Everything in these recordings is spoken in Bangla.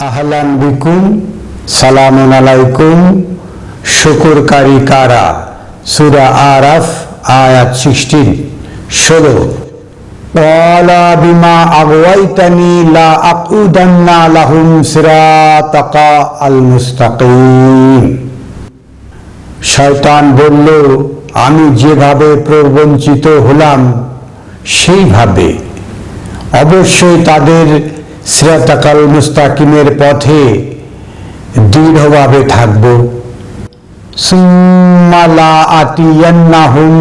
আহলান বিকুম, সালামুন আলাইকুম। শুকরকারী কারা? সূরা আরাফ আয়াত 16। ক্বালা বিমা আগওয়াইতানি লা আকুদান্না লাহুম সিরাতাকা আল মুস্তাকিম। শয়তান বলল, আমি যেভাবে প্রবঞ্চিত হলাম সেইভাবে অবশ্যই তাদের সিরাতাকাল মুস্তাকিমের পথে দৃঢ়ভাবে থাকব। সুম্মা লা আতিয়ান্নাহুম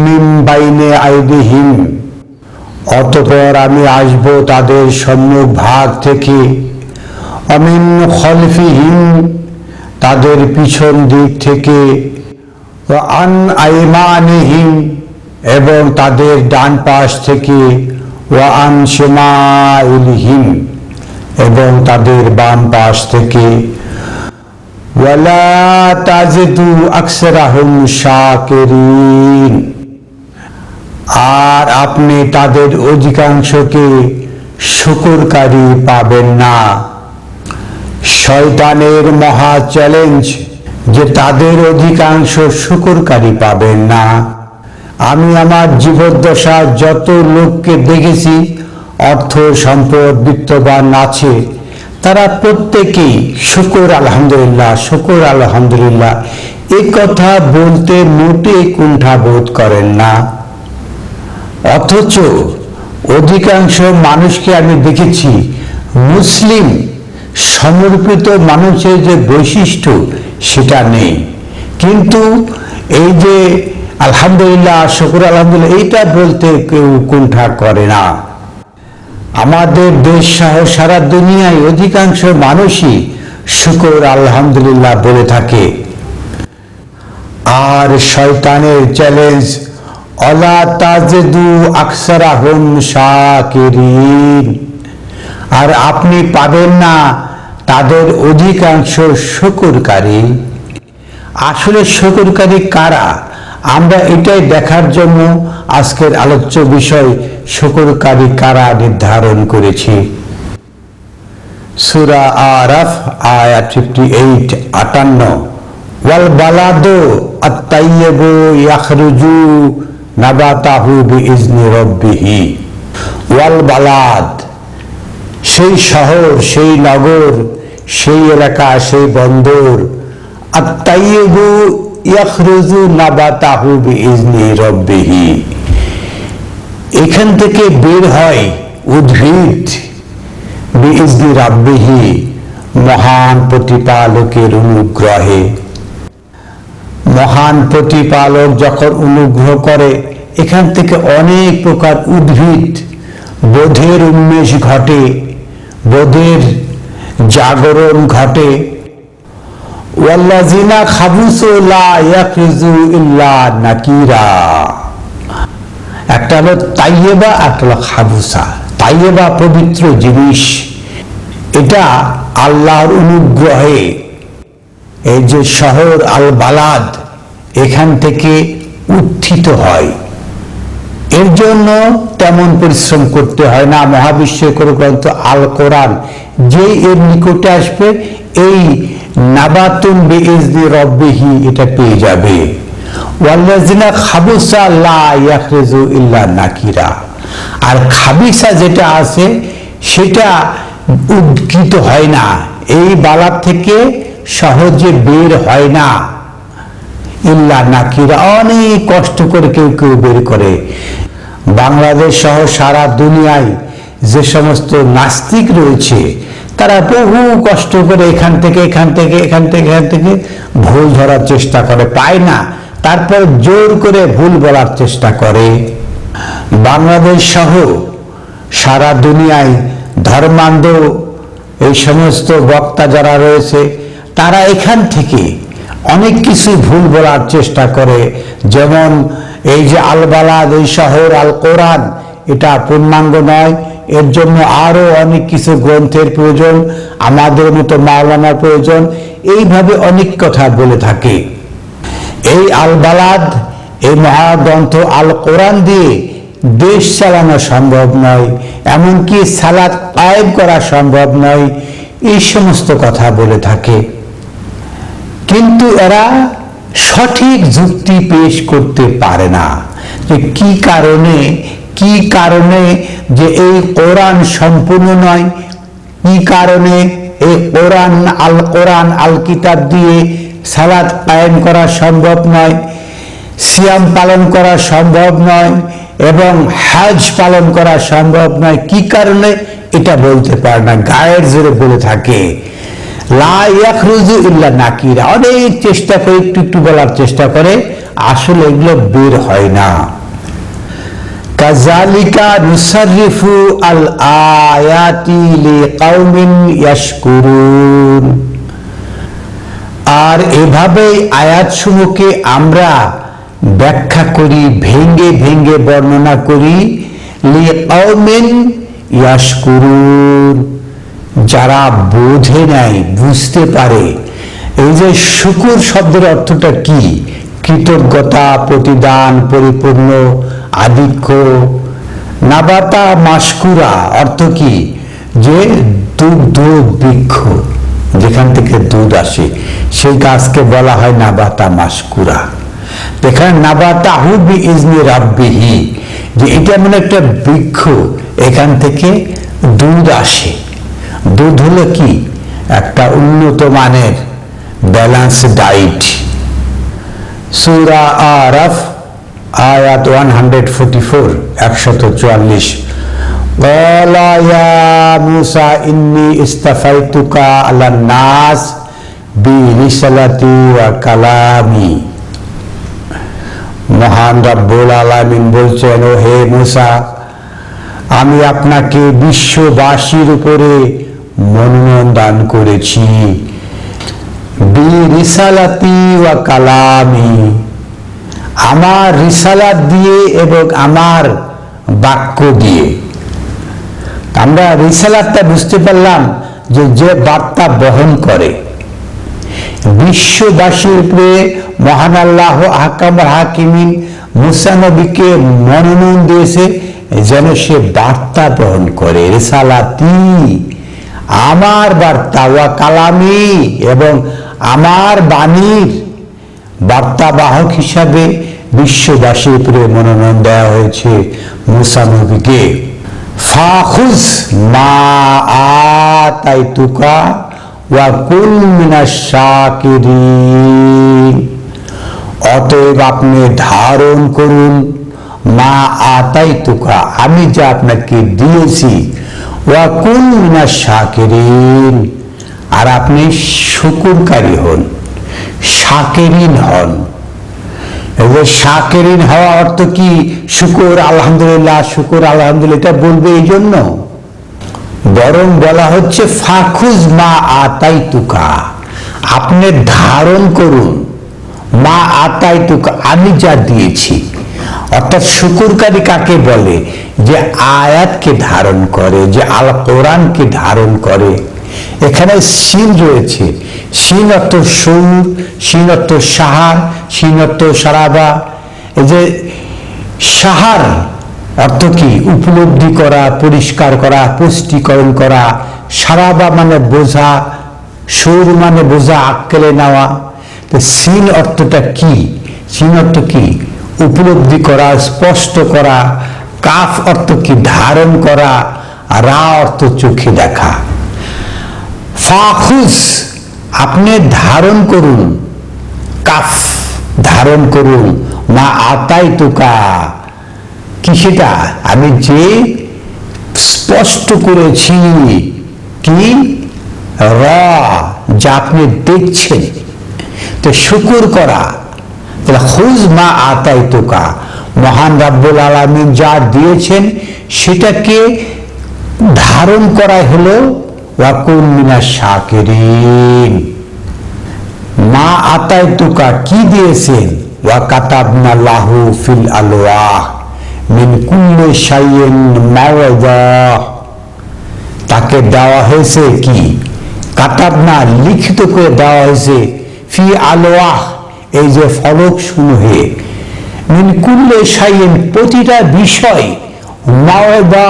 মিন বাইনি আইদিহিম, অতঃপর আমি আসব তাদের সম্মুখ ভাগ থেকে, অমিন খলফিহিম, তাদের পিছন দিক থেকে, ওয়া আন আইমানিহিম, এবং তাদের ডান পাশ থেকে, ওয়া আন শিমাইলিহিম, এবং তাদের বাম পাশ থেকে। ওয়ালা তাজিদু আকসারাহুম শাকিরিন, আর আপনি তাদের অধিকাংশকে শুকরকারী পাবেন না। শয়তানের মহা চ্যালেঞ্জ যে তাদের অধিকাংশ শুকরকারী পাবেন না। আমি আমার জীবদ্দশা যত লোককে দেখেছি অর্থ সম্পদ বিত্তবান আছে, তারা প্রত্যেকেই শুকর আলহামদুলিল্লাহ, শুকর আলহামদুলিল্লাহ এ কথা বলতে মোটে কুণ্ঠাবোধ করেন না। অথচ অধিকাংশ মানুষকে আমি দেখেছি মুসলিম সমর্পিত মানুষের যে বৈশিষ্ট্য সেটা নেই, কিন্তু এই যে আলহামদুলিল্লাহ, শুকর আলহামদুলিল্লাহ এইটা বলতে কেউ কুণ্ঠা করে না। আমাদের দেশ সহ সারা দুনিয়ায় অধিকাংশ মানুষই শুকর আলহামদুলিল্লাহ বলে থাকে। আর শয়তানের চ্যালেঞ্জ, অলা তাজিদু আকসারাহুম শাকিরিন, আর আপনি পাবেন না তাদের অধিকাংশ শুকরকারী। আসলে শুকরকারী কারা, আমরা এটাই দেখার জন্য আজকের আলোচ্য বিষয় শুকরকারী কারা নির্ধারণ করেছি। সূরা আরাফ আয়াত 58। ওয়াল বালাদু আত-তাইয়্যিবু ইয়াখরুজু নাবাতাহু বিইজনি রাব্বিহি। ওয়াল বালাদ, সেই শহর, সেই নগর, সেই এলাকা, সেই বন্দর, আত-তাইয়্যিবু ইয়াখরুজু নাবাতাহু বিইজনি রাব্বিহি, এখান থেকে বের হয় উদ্ভিদ, বিইজনি রাব্বিহি, মহান প্রতিপালকের অনুগ্রহে। মহান প্রতিপালক যখন অনুগ্রহ করে, এখান থেকে অনেক প্রকার উদ্ভিদ বোধের উন্মেষ ঘটে, বোধের জাগরণ ঘটে। ওয়াল্লাযিনা খাবুসু লা ইয়াখরুজু ইল্লা নাকিরা, একটা হলো তাইয়েবা, একটা হলো খাবুসা। তাইয়েবা পবিত্র জিনিস, এটা আল্লাহর অনুগ্রহে এই যে শহর আল বালাদ এখান থেকে উত্থিত হয়। এর জন্য তেমন পরিশ্রম করতে হয় না। মহাবিশ্বের কোনো গ্রন্থ আল কোরআন যে এর নিকটে আসবে, এই নাবাতুন বিইজনি রাব্বিহি এটা পেয়ে যাবে। ওয়াল্লাযিনা খাবুসা লা ইয়াখরুজু ইল্লা নাকিরা, আর খাবিসা যেটা আছে সেটা উদ্গীত হয় না, এই বালাদ থেকে সহজে বের হয় না। ইল্লা নাকিরা, অনেক কষ্ট করে কেউ কেউ বের করে। বাংলাদেশ সহ সারা দুনিয়ায় যে সমস্ত নাস্তিক রয়েছে, তারা বহু কষ্ট করে এখান থেকে ভুল ধরার চেষ্টা করে, পায় না, তারপর জোর করে ভুল বলার চেষ্টা করে। বাংলাদেশ সহ সারা দুনিয়ায় ধর্মান্ধ এই সমস্ত বক্তা যারা রয়েছে, তারা এখান থেকে অনেক কিছু ভুল বলার চেষ্টা করে। যেমন এই যে আল বালাদ, এই শহর আল কোরআন, এটা পূর্ণাঙ্গ নয়, এর জন্য আরো অনেক কিছু গ্রন্থের প্রয়োজন, আমাদের মতো মাওলানার প্রয়োজন, এইভাবে অনেক কথা বলে থাকে। এই আল বালাদ, এই মহাগ্রন্থ আল কোরআন দিয়ে দেশ চালানো সম্ভব নয়, এমনকি সালাত কায়েম করা সম্ভব নয়। এই সমস্ত কথা বলে থাকে, কিন্তু এরা সঠিক যুক্তি পেশ করতে পারে না যে কি কারণে যে এই কোরআন সম্পূর্ণ নয়, কি কারণে এই কোরআন আল কিতাব দিয়ে সালাত কায়েম করা সম্ভব নয়, সিয়াম পালন করা সম্ভব নয় এবং হজ পালন করা সম্ভব নয়। কি কারণে এটা বলতে পারে না, গায়ের জোরে বলে থাকে। লা ইয়াখরুজু ইল্লা নাকিরা, অনেক চেষ্টা করে একটু বলার চেষ্টা করে, আসলে এগুলো বের হয় না। কাযালিকা নুসাররিফু আল আয়াতি লিকাউমিন ইয়াশকুরুন, আর এভাবেই আয়াতসমূহকে আমরা ব্যাখ্যা করি, ভেঙ্গে ভেঙ্গে বর্ণনা করি, লিকাউমিন ইয়াশকুরুন, যারা বোঝে নেয়, বুঝতে পারে। এই যে শুকুর শব্দের অর্থটা কি? কৃতজ্ঞতা, প্রতিদান, পরিপূর্ণ, আধিক্য। নাবাতা মাশকুরা অর্থ কি? যে দুগ্ধ বৃক্ষ, যেখান থেকে দুধ আসে, সেই গাছকে বলা হয় নাবাতা মাশকুরা। এখানে নাবাতাহু বিইজনি রাব্বিহি, যে এটা মানে একটা বৃক্ষ, এখান থেকে দুধ আসে। দুধ হলো কি? একটা উন্নত মানের ব্যালেন্স ডায়েট। সূরা আরাফ আয়াত 144, 144। ক্বালা ইয়া মূসা ইন্নী ইসতাফাইতুকা আলান নাস বিরিসালাতি ওয়া কালামি। মহান রব্বুল আলামিন বলছেন, ও হে মূসা, আমি আপনাকে বিশ্ববাসীর উপরে মনোনয়ন দান করেছি, বিরিসালাতি ওয়া কালামি, আমার রিসালাত দিয়ে এবং আমার বাক্য দিয়ে। আমরা রিসালাতটা বুঝতে পারলাম যে বার্তা বহন করে। বিশ্ববাসীর উপরে মহান আল্লাহ আহকামুল হাকিমিন মূসা নবীকে মনোনয়ন দিয়েছে যেন সে বার্তা বহন করে। রিসালাতি, আমার বার্তা, ওয়া কালামি, এবং আমার বাণীর বার্তাবাহক হিসাবে বিশ্ববাসীর উপরে মনোনয়ন দেওয়া হয়েছে মূসা নবীকে। ফাখুজ মা আতাইতুকা ওয়া কুন মিনাশ শাকিরিন, অতএব আপনি ধারণ করুন মা আতাইতুকা, আমি যা আপনাকে দিয়েছি, ওয়া কুন মিনাশ শাকিরিন, আর আপনি শুকরকারী হন, শাকিরিন হন। শাকিরিন হওয়া অর্থ কি? শুকর আলহামদুলিল্লাহ, শুকর আলহামদুলিল্লাহ এটা বলবে এই জন্য, বরং বলা হচ্ছে ফাখুজ মা আতাইতুকা, আপনি ধারণ করুন মা আতাইতুকা, আমি যা দিয়েছি। অর্থাৎ শুকরকারী কাকে বলে? যে আয়াতকে ধারণ করে, যে আল কোরআনকে ধারণ করে। এখানে সিন রয়েছে, সিন অর্থ সুর, সিন অর্থ সাহার, সিন অর্থ সারাবা। এই যে সাহার অর্থ কি? উপলব্ধি করা, পরিষ্কার করা, পুষ্টিকরণ করা। সারাবা মানে বোঝা, সুর মানে বোঝা, আক্কেলে নেওয়া। তো সিন অর্থটা কি? সিন অর্থ কি? উপলব্ধি করা, স্পষ্ট করা। কাফ অর্থ কি? ধারণ করা। রা অর্থ চোখে দেখা। ফাখুজ, আপনি ধারণ করুন, কাফ ধারণ করুন, মা আতাইতুকা, কি সেটা? আমি যে স্পষ্ট করেছি, কি? র, যা আপনি দেখছেন। তো শুকর করা, খুজ মা আতাইতুকা, মহান রাব্বুল আলামিন যা দিয়েছেন সেটাকে ধারণ করাই হলো ওয়া কুন মিনাশ শাকিরিন। মা আতাইতুকা কি দিয়েছেন? ওয়া কাতাবনা লাহু ফিল আলওয়াহ মিন কুল্লি শাইইন মাওয়াদা, তাকে দেওয়া হয়েছে কি? কাতাবনা, লিখিত করে দেওয়া হয়েছে, ফি আলওয়াহ, এই যে ফলক সমূহে, মিন কুল্লি শাইইন, প্রতিটা বিষয়, মাওয়াদা,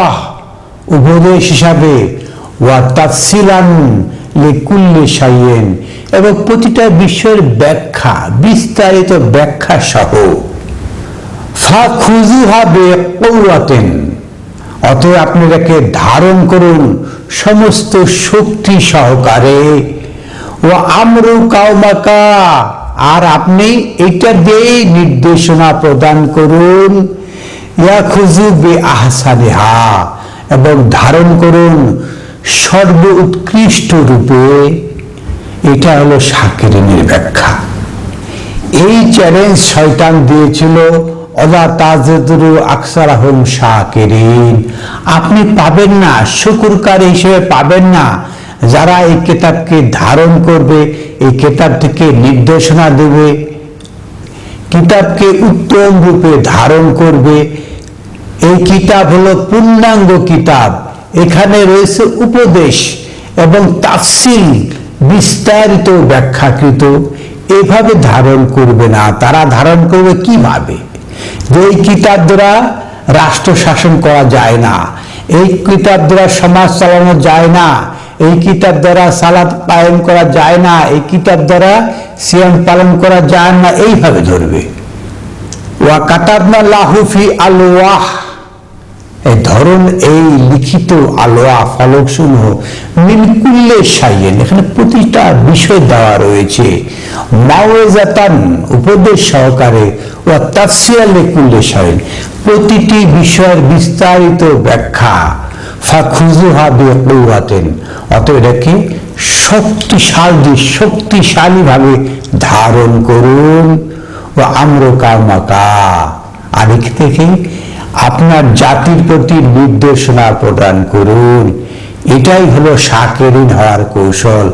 উপদেশ হিসাবে, ওয়া তাফসিলান লিকুল্লি শাইইন, এবং প্রতিটা বিষয়ের ব্যাখ্যা, বিস্তারিত ব্যাখ্যা সহ। ফাখুযুহা বিকুওয়াতিন, অতএব আপনি এটাকে ধারণ করুন সমস্ত শক্তি সহকারে। ওয়া আমরু কাওমাকা, আর আপনি এটা দিয়ে নির্দেশনা প্রদান করুন। ইয়াখুযু বিআহসানিহা, এবং ধারণ করুন সর্ব উৎকৃষ্ট রূপে। এটা হলো শাকিরিনের ব্যাখ্যা। এই চ্যালেঞ্জ শয়তান দিয়েছিল, ওয়া তাজিদু আকসারাহুম শাকিরিন, আপনি পাবেন না, শুকরকারী হিসেবে পাবেন না যারা এই কিতাবকে ধারণ করবে, এই কিতাব থেকে নির্দেশনা দেবে, কিতাবকে উত্তম রূপে ধারণ করবে। এই কিতাব হলো পূর্ণাঙ্গ কিতাব, এখানে রয়েছে উপদেশ এবং তাফসীল, বিস্তারিত ব্যাখ্যাকৃত। এভাবে ধারণ করবে না, তারা ধারণ করবে কিভাবে? যে এই কিতাব দ্বারা রাষ্ট্র শাসন করা যায় না, এই কিতাব দ্বারা সমাজ চালানো যায় না, এই কিতাব দ্বারা সালাত কায়েম করা যায় না, এই কিতাব দ্বারা সিয়াম পালন করা যায় না, এইভাবে ধরবে। ওয়া কাতাবনা লাহু ফি আলওয়াহ, এই ধরুন এই লিখিত আলওয়া ফলক সমূহ মিন কুল্লি শাইইন, এখানে প্রতিটা বিষয় দেওয়া রয়েছে, মাওয়াজাতান, উপদেশ সহকারে, ওয়া তাফসীরাল লিকুল্লি শাইইন, প্রতিটি বিষয়ের বিস্তারিত ব্যাখ্যা। ফাখুযুহা বিকুওয়াতিন, অতএব এটাকে শক্তিশালী ভাবে ধারণ করুন। ওয়া আমরু কাওমাকা, আর এখান থেকে আপনার জাতির প্রতি নির্দেশনা প্রদান করুন। এটাই হলো শাকিরিন হওয়ার কৌশল,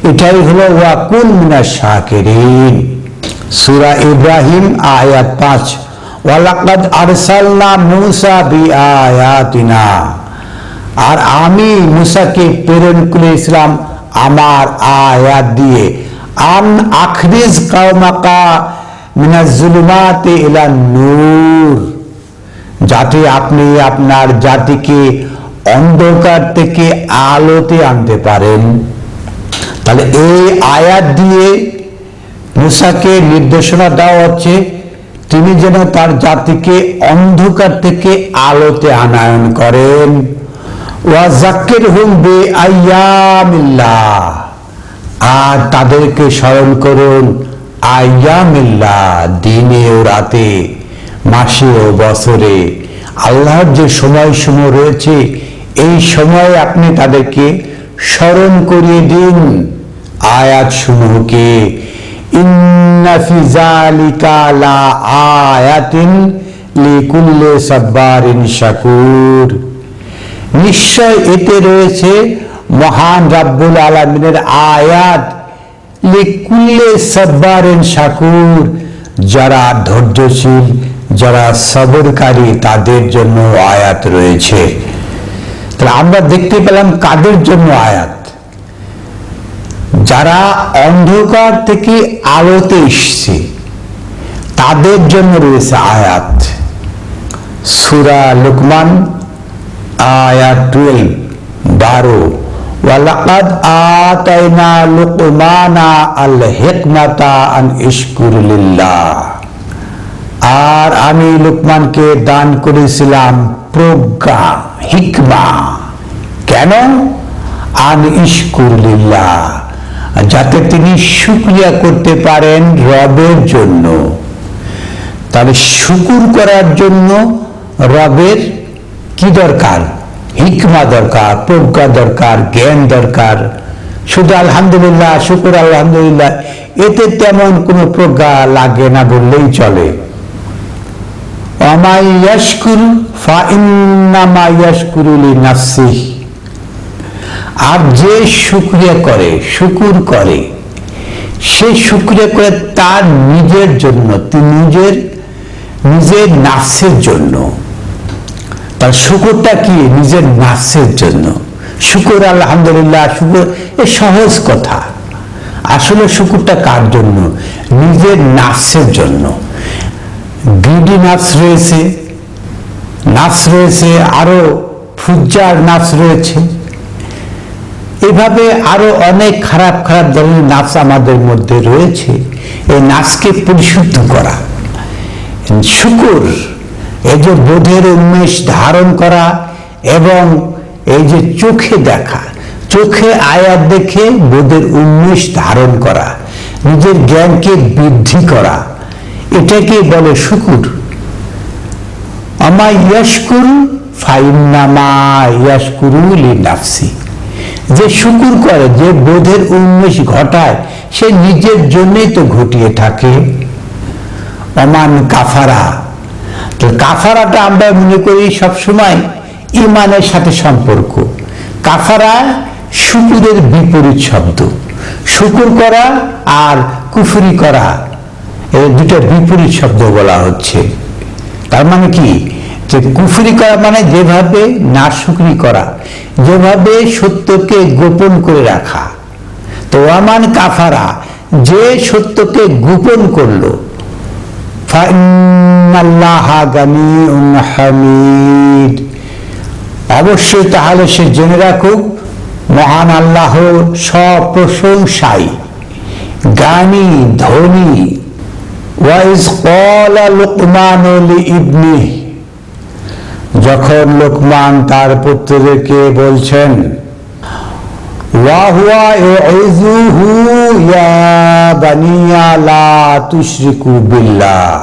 এটাই হলো ওয়া কুন মিনাশ শাকিরিন। সূরা ইব্রাহিম আয়াত 5, ওয়া লাকাদ আরসালনা মূসা বিআয়াতিনা, আর আমি মূসাকে প্রেরণ করেছিলাম আমার আয়াত দিয়ে। আন আখরিজ কাওমাকা মিনাজ যুলুমাতি ইলান নূর, যাতে আপনি আপনার জাতিকে অন্ধকার থেকে আলোতে আনতে পারেন। তাহলে এই আয়াত দিয়ে মূসাকে নির্দেশনা দেওয়া হচ্ছে তিনি যেন তার জাতিকে অন্ধকার থেকে আলোতে আনয়ন করেন। ওয়া যাক্কিরহুম বিআইয়ামিল্লাহ, আর তাদেরকে স্মরণ করুন আইয়ামিল্লাহ, দিনে ও রাতে, মাসে ও বছরে আল্লাহর যে সময়সমূহ রয়েছে, এই সময়ে আপনি তাদেরকে স্মরণ করিয়ে দিন আয়াত সমূহকে। ইন্না ফি যালিকা লা আয়াতিন লিকুল্লি সাব্বারিন শাকুর, নিশ্চয় এতে রয়েছে মহান রাব্বুল আলামিনের আয়াত, লিকুল্লি সাব্বারিন শাকুর, যারা ধৈর্যশীল, যারা সবরকারী, তাদের জন্য আয়াত রয়েছে। তাহলে আমরা দেখতে পেলাম কাদের জন্য আয়াত? যারা অন্ধকার থেকে আলোতে এসছে তাদের জন্য রয়েছে আয়াত। সূরা লুকমান আয়াত 12, ওয়া লাকাদ আতাইনা লুকমানা আল হিকমাতা আন ইশকুর লিল্লাহ, আর আমি লুকমানকে দান করেছিলাম প্রজ্ঞা, হিকমা। কেন? আন ইশকুর লিল্লাহ, যাতে তিনি শুকরিয়া করতে পারেন রবের জন্য। তাহলে শুকুর করার জন্য রবের কি দরকার? হিকমা দরকার, প্রজ্ঞা দরকার, জ্ঞান দরকার। শুধু আলহামদুলিল্লাহ, শুকুর আলহামদুলিল্লাহ, এতে তেমন কোনো প্রজ্ঞা লাগে না বললেই চলে। ওয়ামাই ইয়াশকুর ফাইন্নামা ইয়াশকুরু লিনাফসিহি, আর যে শুকরিয়া করে, শুকুর করে, সে শুকরিয়া করে তার নিজের জন্য, নিজের নাফসের জন্য। তার শুকুরটা কি? নিজের নাফসের জন্য। শুকুর আলহামদুলিল্লাহ, শুকুর এ সহজ কথা, আসলে শুকুরটা কার জন্য? নিজের নাফসের জন্য। গ্রিডি নাফস রয়েছে, আরো ফুজ্জার নাফস রয়েছে। এভাবে আরো অনেক খারাপ খারাপ ধরনের নাচ আমাদের মধ্যে রয়েছে। এই নাচকে পরিশুদ্ধ করা, শুকর, এই যে বোধের উন্মেষ ধারণ করা, এবং এই যে চোখে দেখা, চোখে আয়াত দেখে বোধের উন্মেষ ধারণ করা, নিজের জ্ঞানকে বৃদ্ধি করা, এটাকে বলে শুকুর। আমা ইয়াশকুর ফাইন্নামা ইয়াশকুরু লিনাফসি, যে শুকুর করে, যে বোধের উন্মেষ ঘটায়, সে নিজের জন্যই তো ঘটিয়ে থাকে। অমান কাফারা, তো কাফারাটা আমরা মনে করি সবসময় ইমানের সাথে সম্পর্ক। কাফারা শুকুরের বিপরীত শব্দ। শুকুর করা আর কুফরি করা, এই দুটো বিপরীত শব্দ বলা হচ্ছে। তার মানে কি, যে কুফরি করা মানে যেভাবে নাশুকরি করা, যেভাবে সত্যকে গোপন করে রাখা। তো ওয়ামান কাফারা, যে সত্যকে গোপন করলো, ফাইন্নাল্লাহা গানিয়ুন হামিদ, অবশ্যই তাহলে সে জেনে রাখুক মহান আল্লাহ সপ্রশংসাই, গানি, ধনী। ওয়াইজ ক্বালা লুকমান লিইবনিহি, যখন লোকমান তার পুত্রদেরকে বলছেন, ওয়া হুয়া ইয়াইযুহু ইয়া বানিয়া লা তুশরিকু বিল্লাহ,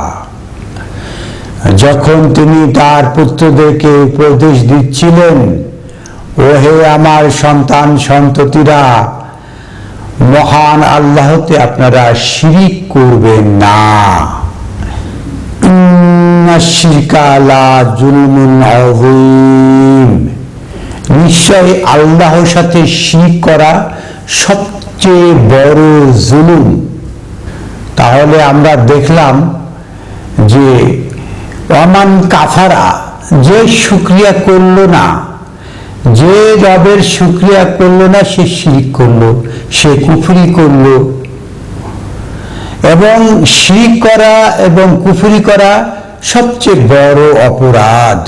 যখন তিনি তার পুত্রদেরকে উপদেশ দিচ্ছিলেন, ওহে আমার সন্তান সন্ততিরা, মহান আল্লাহতে আপনারা শিরিক করবেন না। ইন্নাশ-শিরকা লা যুলমুন আযীম, নিশ্চয় আল্লাহর সাথে শিরক করা সবচেয়ে বড় জুলুম। তাহলে আমরা দেখলাম যে ওয়ামান কাফারা, যে শুকরিয়া করলো না, যে রবের শুকরিয়া করলো না, সে শিরক করলো, সে কুফরি করলো। এবং শিরক করা এবং কুফরি করা সবচেয়ে বড় অপরাধ।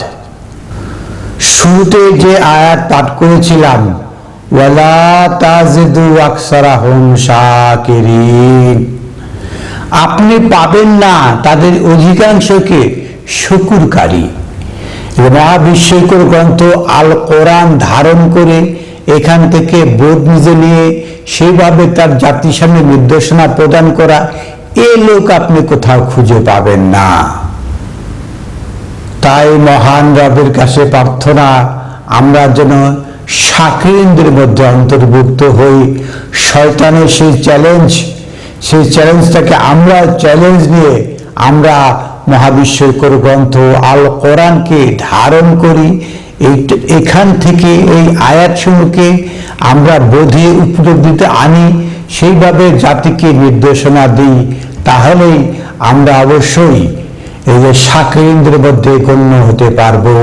শুরুতে যে আয়াত পাঠ করেছিলাম, ওয়ালা তাজিদু আকসারাহুম শাকিরিন, আপনি পাবেন না তাদের অধিকাংশকে শুকুরকারী। মহাবিস্ময়কর গ্রন্থ আল কোরআন ধারণ করে এখান থেকে বোধ নিজে নিয়ে সেইভাবে তার জাতির সামনে নির্দেশনা প্রদান করা, এ লোক আপনি কোথাও খুঁজে পাবেন না। তাই মহান রবের কাছে প্রার্থনা, আমরা যেন শাকিরদের মধ্যে অন্তর্ভুক্ত হই। শয়তানের সেই চ্যালেঞ্জটাকে আমরা চ্যালেঞ্জ নিয়ে আমরা মহাবিস্ময়কর গ্রন্থ আল কোরআনকে ধারণ করি। এখান থেকে এই আয়াতসমূহকে আমরা বোধে উপলব্ধিতে আনি, সেইভাবে জাতিকে নির্দেশনা দিই, তাহলেই আমরা অবশ্যই এই যে শাকিরদের মধ্যে গণ্য হতে পারবো।